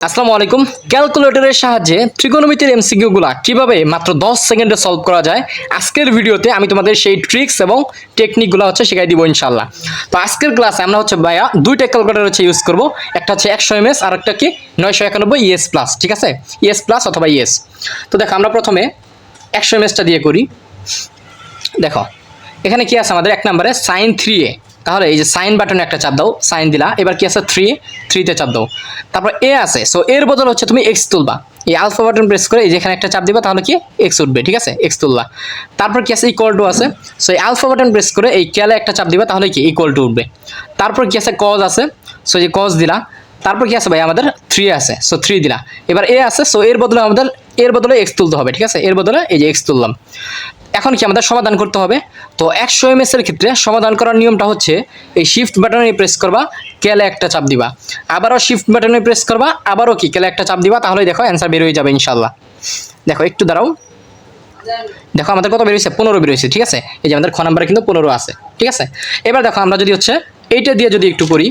আসসালামু আলাইকুম। ক্যালকুলেটরের সাহায্যে ত্রিকোণমিতির এমসিকিউগুলো কিভাবে মাত্র 10 সেকেন্ডে সলভ করা যায় আজকের ভিডিওতে আমি তোমাদের সেই ট্রিক্স এবং টেকনিকগুলো শিখাই দিব ইনশাআল্লাহ। তো আজকের ক্লাসে আমরা ভাইয়া দুইটা ক্যালকুলেটর ইউজ করব। একটা হচ্ছে 100 এমএস আর একটা কি 991 ইএস প্লাস, ঠিক আছে, ইএস প্লাস অথবা ইএস। তো দেখো আমরা প্রথমে 100 এমএসটা দিয়ে করি। দেখো এখানে কি আছে আমাদের এক নম্বরে সাইন 3a, তাহলে এই যে সাইন বাটনে একটা চাপ দাও, সাইন দিলা। এবার কি আছে 3তে চাপ দাও, তারপর এ আছে, সো এর বদল তুমি এক্স তুলবা। এই আলফা বাটন প্রেস করে এই যে এখানে একটা চাপ দিবা, তাহলে কি এক্স উঠবে, ঠিক আছে, এক্স তুললা। তারপর কি আছে ইকুয়াল টু আছে, সো এই আলফা বাটন প্রেস করে এই ক্যালে একটা চাপ দিবা, তাহলে কি ইকুয়াল টু উঠবে। তারপর কি আছে কজ আছে, সো এই যে কজ দিলা। তারপর কি আছে ভাই আমাদের 3 আছে, সো 3 দিলা। এবার এ আছে, সো এর বদলে এক্স তুলতে হবে, ঠিক আছে, এর বদলে এই যে এক্স তুললাম। এখন কি আমাদের সমাধান করতে হবে। তো 100 এমএস এর ক্ষেত্রে সমাধান করার নিয়মটা হচ্ছে এই শিফট বাটনে প্রেস করবা, ক্যালে একটা চাপ দিবা, আবারও শিফট বাটনে প্রেস করবা, আবারও কি ক্যালে একটা চাপ দিবা, তাহলে দেখো অ্যান্সার বের হয়ে যাবে ইনশাআল্লাহ। দেখো একটু দাঁড়াও, দেখো আমাদের কত বের হয়েছে, 15 বের হয়েছে, ঠিক আছে। এই যে আমাদের খ নাম্বারে কিন্তু 15 আছে, ঠিক আছে। এবার দেখো আমরা যদি এইটা দিয়ে যদি একটু করি,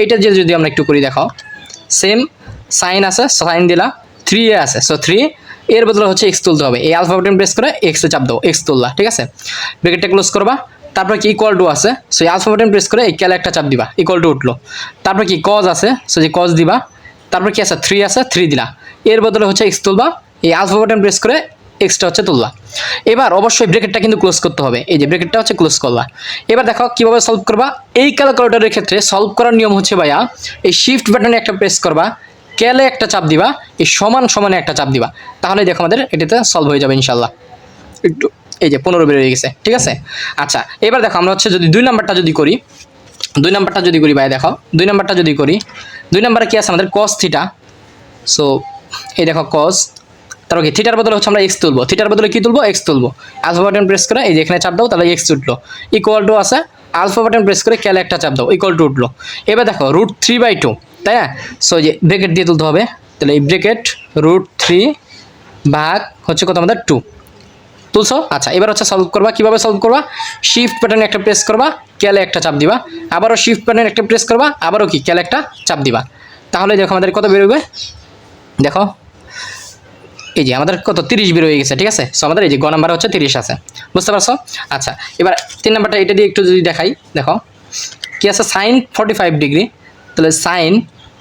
এইটা দিয়ে যদি আমরা একটু করি, দেখো সেম সাইন আছে, সাইন দিলা, 3a আছে, সো 3 এর বদলে এক্স তুলতে হবে। এই আলফা বাটন প্রেস করে এক্সে চাপ দাও, এক্স তুললা, ঠিক আছে। ব্র্যাকেটটা ক্লোজ করবা। তারপর কি ইকুয়াল টু আছে, সো এই আলফা বাটন প্রেস করে এই ক্যালে একটা চাপ দিবা, ইকুয়াল টু উঠলো। তারপর কি কজ আছে, সো যে কজ দিবা। তারপর কি আছে 3 আছে, 3 দিলা। এর বদলে এক্স তুলবা, এই আলফা বাটন প্রেস করে এক্সটা তুললা। এবার অবশ্যই ব্র্যাকেটটা কিন্তু ক্লোজ করতে হবে, এই যে ব্র্যাকেটটা ক্লোজ করলা। এবার দেখো কিভাবে সলভ করবা। এই ক্যালকুলেটরের ক্ষেত্রে সলভ করার নিয়ম ভাইয়া, এই শিফট বাটনে একটা প্রেস করবা, ক্যালে একটা চাপ দিবা, এই সমানে একটা চাপ দিবা, তাহলে দেখো আমাদের এটাতে সলভ হয়ে যাবে ইনশাল্লাহ। একটু এই যে 15 বের হয়ে গেছে, ঠিক আছে। আচ্ছা এবার দেখো আমরা যদি 2 নাম্বারটা যদি করি, 2 নাম্বারটা যদি করি ভাই, দেখো 2 নাম্বারটা যদি করি, 2 নাম্বারে কি আছে আমাদের cos থিটা। সো এই দেখো cos, তারপর কি থিটার বদলে আমরা এক্স তুলবো, থিটার বদলে কি তুলবো, এক্স তুলবো। আলফা বাটন প্রেস করে এই যে এখানে চাপ দাও, তাহলে এক্স উঠলো। ইকুয়াল টু আছে, আলফা বাটন প্রেস করে ক্যালে একটা চাপ দাও, ইকুয়াল টু উঠলো। এবার দেখো √3/2, তাই না। সো যে ব্র্যাকেট দিয়ে তুলতে হবে, তাহলে এই ব্র্যাকেট √3 ভাগ কত আমাদের 2 তুলছো। আচ্ছা এবার সলভ করবা। কিভাবে সলভ করবা, শিফট বাটনে একটা প্রেস করবা, ক্যালে একটা চাপ দিবা, আবারও শিফট বাটনে একটা প্রেস করবা, আবারও কি ক্যালে একটা চাপ দিবা, তাহলে দেখো আমাদের কত বেরোবে। দেখো এই যে আমাদের কত 30 বের হয়ে গেছে, ঠিক আছে। সো আমাদের এই যে গ নাম্বার 30 আছে, বুঝতে পারছো। আচ্ছা এবার 3 নাম্বারটা এটা দিয়ে একটু যদি দেখাই, দেখো কি আছে সাইন 45 ডিগ্রি, তাহলে সাইন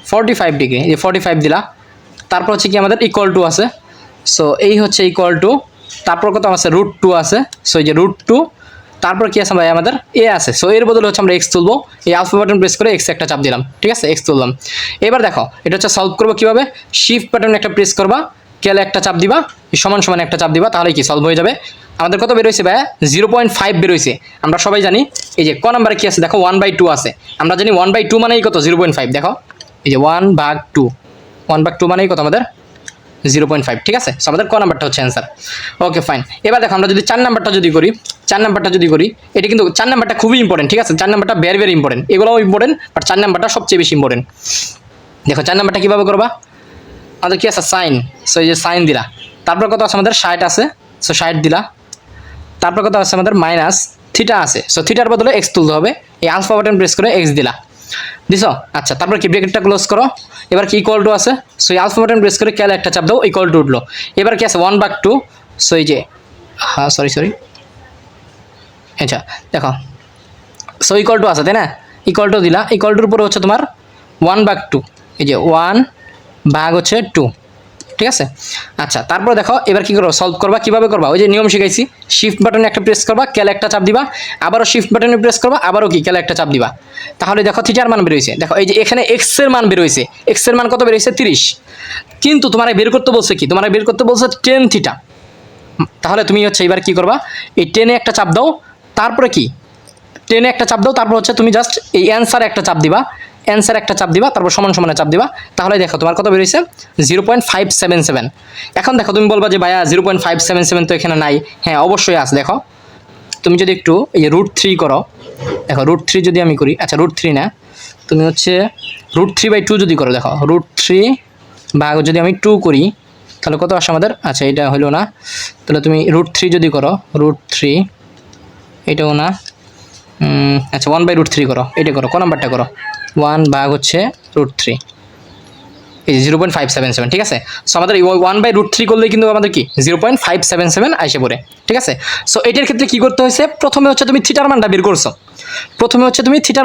45 ডিগ্রি, এই 45 দিলা। তারপর কি আমাদের ইকুয়াল টু আছে, সো এই ইকুয়াল টু, তারপর কত আছে √2 আছে, সো এই যে √2। তারপর কি আছে ভাই আমাদের এ আছে, সো এর বদলে আমরা এক্স তুলবো। এই আলফা বাটন প্রেস করে এক্স একটা চাপ দিলাম, ঠিক আছে, এক্স তুললাম। এবার দেখো এটা সলভ করবো কিভাবে, শিফট বাটন একটা প্রেস করবা, ক্যালে একটা চাপ দিবা, সমান একটা চাপ দিবা, তাহলে কি সলভ হয়ে যাবে। আমাদের কত বের হয়েছে ভাই, 0.5 বের হয়েছে। আমরা সবাই জানি এই যে ক নাম্বারে কি আছে, দেখো 1/2 আছে। আমরা জানি 1/2 মানেই কত 0.5। দেখো এই যে 1/2, 1/2 মানেই কত আমাদের 0.5, ঠিক আছে। সো আমাদের ক নাম্বারটা অ্যান্সার। Okay fine. এবার দেখো আমরা যদি 4 নাম্বারটা যদি করি, 4 নাম্বারটা যদি করি, এটা কিন্তু 4 নাম্বারটা খুবই ইম্পর্টেন্ট, ঠিক আছে। 4 নাম্বারটা ভেরি ইম্পর্টেন্ট, এগুলোও ইম্পর্টেন্ট, বাট 4 নাম্বারটা সবচেয়ে বেশি ইম্পর্টেন্ট। দেখো 4 নাম্বারটা কীভাবে করবা, আমাদের কি আছে সাইন, সো এই যে সাইন দিলা। তারপর কত আছে আমাদের 60 আছে, সো 60 দিলা। তারপর কত আছে আমাদের মাইনাস থিটা আছে, সো থিটার বদলে এক্স তুলতে হবে। এই আলফা বাটন প্রেস করে এক্স দিলা, দিছো। আচ্ছা তারপর কি ব্র্যাকেটটা ক্লোজ করো। এবার কি ইকুয়াল টু আছে, সো এই আলফা বাটন প্রেস করে ক্যালে একটা চাপ দাও, ইকুয়াল টু উঠলো। এবার কি আছে 1/2, সো এই যে সরি আচ্ছা দেখো, সো ইকুয়াল টু আছে, তাই না। ইকুয়াল টু দিলা, ইকুয়াল টুর উপরে তোমার 1/2, এই যে 1/2 ঠিক আছে। আচ্ছা তারপর দেখো এবার কি করবো, সলভ করবা। কিভাবে করবা, ওই যে নিয়ম শিখাইছি, শিফট বাটনে একটা প্রেস করবা, ক্যালে একটা চাপ দিবা, আবারও শিফট বাটনে প্রেস করবা, আবারও কি ক্যালে একটা চাপ দিবা, তাহলে দেখো থিটার মান বের হয়েছে। দেখো এই যে এখানে এক্স এর মান বের হয়েছে, এক্স এর মান কত বের হয়েছে 30, কিন্তু তোমার বের করতে বলছে কি, তোমার বের করতে বলছে 10 থিটা। তাহলে তুমি এবার কি করবা, এই 10-এ একটা চাপ দাও, তারপরে কি 10-এ একটা চাপ দাও, তারপর তুমি জাস্ট এই অ্যান্সারে একটা চাপ দিবা, অ্যান্সার একটা চাপ দিবা, তারপর সমানে চাপ দিবা, তাহলে দেখো তোমার কত বেরিয়েছে 0.577। এখন দেখো তুমি বলবা যে ভাইয়া 0.577 তো এখানে নাই। হ্যাঁ অবশ্যই আছে, দেখো তুমি যদি একটু এই যে √3 করো, দেখো √3 যদি আমি করি, আচ্ছা √3 না, তুমি √3/2 যদি করো, দেখো √3 ভাগ যদি আমি 2 করি, তাহলে কত আসে আমাদের, আচ্ছা এটা হলো না, তাহলে তুমি √3 যদি করো, √3 এটাও না, আচ্ছা 1/√3 করো, এটা করো, ক নাম্বারটা করো, 1 ভাগ √3, এই 0.577, ঠিক আছে। সো আমাদের 1/√3 করলে কিন্তু আমাদের কি 0.577 আসে পড়ে, ঠিক আছে। সো এটার ক্ষেত্রে কি করতে হয়েছে, প্রথমে হচ্ছে তুমি থিটার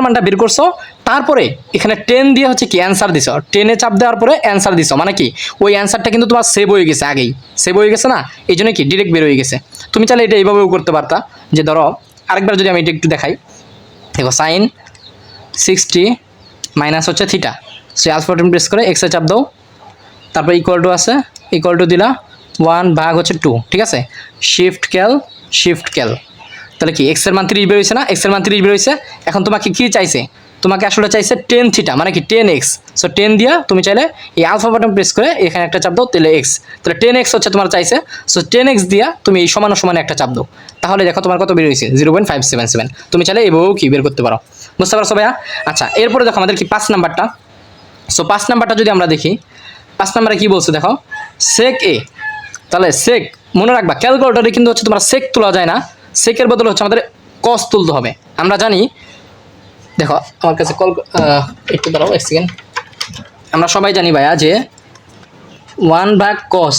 মানটা বের করছো, তারপরে এখানে 10 দিয়ে হচ্ছে কি অ্যান্সার দিছো, 10-এ চাপ দেওয়ার পরে অ্যান্সার দিছো, মানে কি ওই অ্যান্সারটা কিন্তু তোমার সেভ হয়ে গেছে, আগেই সেভ হয়ে গেছে না, এই জন্য কি ডিরেক্ট বের হয়ে গেছে। তুমি চাইলে এটা এইভাবেও করতে পারতা, যে ধরো আরেকবার যদি আমি এটা একটু দেখাই, দেখো sin 60 মাইনাস হচ্ছে theta, so alpha button press করে এক্সে চাপ দাও, তারপর ইকুয়াল টু আছে, ইকুয়াল টু দিলা 1/2, ঠিক আছে। শিফট ক্যাল, তাহলে কি এক্সের মান 30 বের হয়েছে না, এক্সের মান 30 বের হয়েছে। এখন তোমাকে কি চাইছে, তোমাকে আসলে চাইছে 10 থিটা, মানে কি 10x। সো 10 দিয়া তুমি চাইলে এই আলফা বাটন প্রেস করে এখানে একটা চাপ দাও, তাহলে এক্স, তাহলে 10x হচ্ছে তোমার চাইছে। সো 10x দিয়া তুমি এই সমানে একটা চাপ দাও, তাহলে দেখো তোমার কত বের হয়েছে 0.577। তুমি চাইলে এভাবেও কি বের করতে পারো, বুঝতে পারছো ভাইয়া। আচ্ছা, এরপরে দেখো আমাদের কি 5 নাম্বারটা। সো 5 নাম্বারটা যদি আমরা দেখি, 5 নাম্বারে কি বলছে দেখো, সেক এ, তাহলে সেক মনে রাখবা, ক্যালকুলেটরে কিন্তু হচ্ছে তোমার সেক তোলা যায় না, সেকের বদলে হচ্ছে আমাদের কস তুলতে হবে। আমরা জানি, দেখো আমার কাছে একটু দাঁড়াও এক সেকেন্ড, আমরা সবাই জানি ভাইয়া যে 1/cos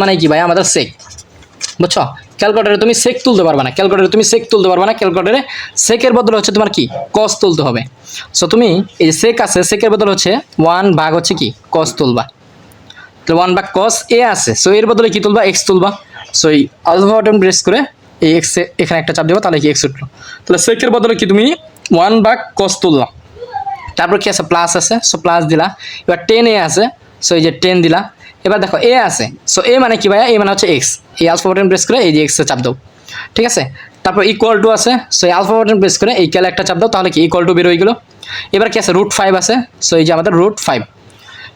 মানে কি ভাইয়া, আমাদের সেক, বুঝছো। ক্যালকুলেটরে তুমি সেক তুলতে পারবে না, ক্যালকুলেটরে সেকের বদলে হচ্ছে তোমার কি কস তুলতে হবে। সো তুমি এই যে সেক আছে, সেকের বদলে হচ্ছে 1/, হচ্ছে কি কস তুলবা, তো 1/cos এ আছে, সো এর বদলে কি তুলবা, এক্স তুলবা। সো এই আলফা বাটন প্রেস করে এই এক্স এখানে একটা চাপ দেবো, তাহলে কি এক্স উঠলো, তাহলে সেকের বদলে কি তুমি 1/cos তুললাম। তারপর কি আছে, প্লাস আছে, সো প্লাস দিলা। এবার 10 আছে, সো এই যে 10 দিলা। এবার দেখো এ আছে, সো এ মানে কি ভাইয়া, এ মানে হচ্ছে এক্স, এই আলফা বাটন প্রেস করে এই যে এক্সে চাপ দাও, ঠিক আছে। তারপর ইকুয়াল টু আছে, সো এই আলফা বাটন প্রেস করে এই ক্যালে একটা চাপ দাও, তাহলে কি ইকুয়াল টু বের হয়ে গেল। এবার কি আছে, √5 আছে, সো এই যে আমাদের √5।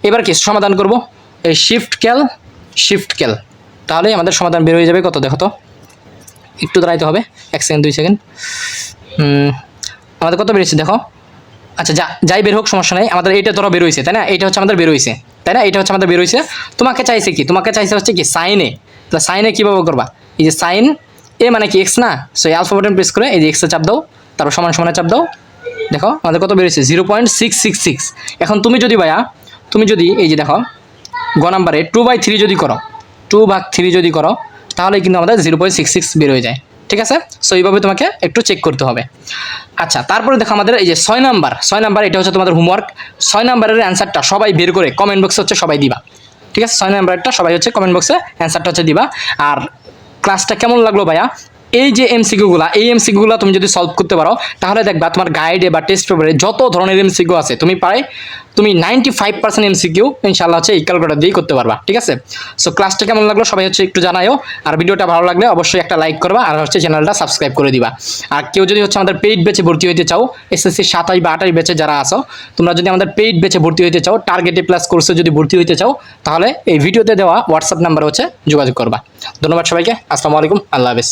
এবার কি সমাধান করব, এই শিফট ক্যাল, তাহলেই আমাদের সমাধান বের হয়ে যাবে। কত দেখো তো, একটু দাঁড়াইতে হবে, 1 সেকেন্ড 2 সেকেন্ড। আমাদের কত বেরিয়েছে দেখো, আচ্ছা যাই বের হোক সমস্যা নেই, আমাদের এইটা ধরো বের হয়েছে, তাই না, এইটা হচ্ছে আমাদের বের হয়েছে, তাই না, এটা হচ্ছে আমাদের বের হয়েছে। তোমাকে চাইছে কি, হচ্ছে কি সাইনে, তাহলে সাইনে কীভাবে করবা, এই যে সাইন এ মানে কি এক্স না, সো এই আলফা বাটন প্রেস করে এই যে এক্সে চাপ দাও, তারপর সমানে চাপ দাও, দেখো আমাদের কত বের হয়েছে 0.666। এখন তুমি যদি এই যে দেখো গ নাম্বারে 2/3 যদি করো, 2/3 যদি করো, তাহলে কিন্তু আমাদের 0.66 বের হয়ে যায়, ঠিক আছে। সো এইভাবে তোমাকে একটু চেক করতে হবে। আচ্ছা, তারপরে দেখো আমাদের এই যে 6 নাম্বার, এটা হচ্ছে তোমাদের হোমওয়ার্ক। 6 নাম্বারের অ্যান্সারটা সবাই বের করে কমেন্ট বক্সে হচ্ছে সবাই দিবা, ঠিক আছে। 6 নাম্বারটা সবাই হচ্ছে কমেন্ট বক্সে অ্যান্সারটা হচ্ছে দিবা। আর ক্লাসটা কেমন লাগলো ভাইয়া, এই যে এমসিকিউগুলো তুমি যদি সলভ করতে পারো, তাহলে দেখবা তোমার গাইডে বা টেস্ট পেপারে যত ধরনের এমসিকিউ আছে তুমি 95% এমসিকিউ ইনশাআল্লাহ হচ্ছে এই ক্যালকুলেটর দিয়েই করতে পারবা, ঠিক আছে। সো ক্লাসটা কেমন লাগলো সবাই হচ্ছে একটু জানায়ও, আর ভিডিওটা ভালো লাগলে অবশ্যই একটা লাইক করবা, আর হচ্ছে চ্যানেলটা সাবস্ক্রাইব করে দিবা। আর কেউ যদি হচ্ছে আমাদের পেইড ব্যাচে ভর্তি হতে চাও, এসএসসি 27 বা 28 ব্যাচে যারা আছো, তোমরা যদি আমাদের পেইড ব্যাচে ভর্তি হতে চাও, টার্গেটে প্লাস কোর্সে যদি ভর্তি হতে চাও, তাহলে এই ভিডিওতে দেওয়া হোয়াটসঅ্যাপ নাম্বারে হচ্ছে যোগাযোগ করবা। ধন্যবাদ সবাইকে, আসসালামু আলাইকুম, আল্লাহ হাফেজ।